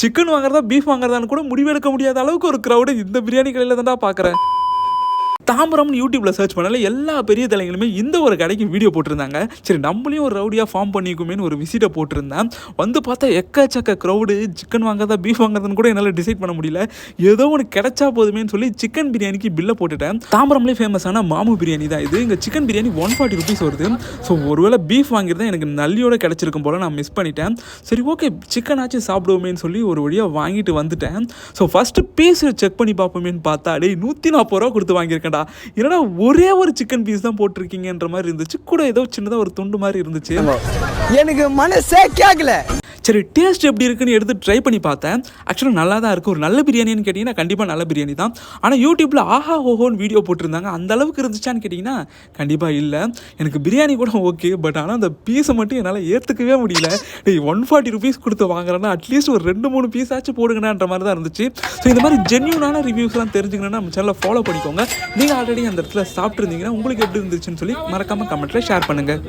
Chicken வாங்குறதா beef வாங்குறதான்னு கூட முடிவெடுக்க முடியாத அளவுக்கு ஒரு க்ரௌடு இந்த பிரியாணி கடையில் தான்டா பார்க்குறேன். தாம்பரம்னு யூடியூப்ல சர்ச் பண்ணல எல்லா பெரிய தலைங்களுமே இந்த ஒரு கடைக்கு வீடியோ போட்டிருந்தாங்க. சரி நம்மளையும் ஒரு ரவுடியாக ஃபார்ம் பண்ணிக்குமேனு ஒரு விசிட்டை போட்டிருந்தேன். வந்து பார்த்தா எக்கச்சக்க க்ரௌடு. சிக்கன் வாங்குறதா பீஃப் வாங்குறதுன்னு கூட என்னால் டிசைட் பண்ண முடியல. ஏதோ ஒன்று கிடைச்சா போதுமேன்னு சொல்லி சிக்கன் பிரியாணிக்கு பில்லை போட்டுட்டேன். தாம்பரம்லேயே ஃபேமஸான மாமு பிரியாணி தான் இது. இங்கே சிக்கன் பிரியாணி 140 rupees வருது. ஸோ ஒருவேளை பீஃப் வாங்கியிருந்தா எனக்கு நல்லியோட கிடச்சிருக்கும் போல் நான் மிஸ் பண்ணிட்டேன். சரி ஓகே சிக்கன் ஆச்சு சாப்பிடுவோமேன்னு சொல்லி ஒரு வழியாக வாங்கிட்டு வந்துட்டேன். ஸோ ஃபஸ்ட்டு பீஸ் செக் பண்ணி பார்ப்போமேன்னு பார்த்தா 140 ரூபா கொடுத்து வாங்கியிருக்கேன்டா. என்னடா ஒரே ஒரு சிக்கன் பீஸ் தான் போட்டிருக்கீங்கன்ற மாதிரி இருந்துச்சு. கூட ஏதோ சின்னதாக ஒரு துண்டு மாதிரி இருந்துச்சு. எனக்கு மனசே கேட்கல. சரி டேஸ்ட் எப்படி இருக்குன்னு எடுத்து ட்ரை பண்ணி பார்த்தேன். ஆக்சுவலாக நல்லா தான் இருக்குது. ஒரு நல்ல பிரியாணின்னு கேட்டிங்கன்னா கண்டிப்பாக நல்ல பிரியாணி தான். ஆனால் யூடியூப்பில் ஆஹா ஓஹோன்னு வீடியோ போட்டிருந்தாங்க. அந்த அளவுக்கு இருந்துச்சான்னு கேட்டிங்கன்னா கண்டிப்பாக இல்லை. எனக்கு பிரியாணி கூட ஓகே, பட் ஆனால் அந்த பீஸை மட்டும் என்னால் ஏற்றுக்கவே முடியல. 140 rupees கொடுத்து வாங்குறேன்னா அட்லீஸ்ட் ஒரு 2-3 பீஸ் ஆச்சு போடுங்கன்ற மாதிரி தான் இருந்துச்சு. ஸோ இந்த மாதிரி ஜென்யூனான ரிவ்யூஸ்லாம் தெரிஞ்சுக்கணும்னா நம்ம சேனலை ஃபாலோ பண்ணிக்கோங்க. நீங்கள் ஆல்ரெடி அந்த இடத்துல சாப்பிட்ருந்தீங்கன்னா உங்களுக்கு எப்படி இருந்துச்சுன்னு சொல்லி மறக்காமல் கமெண்ட்டில் ஷேர் பண்ணுங்கள்.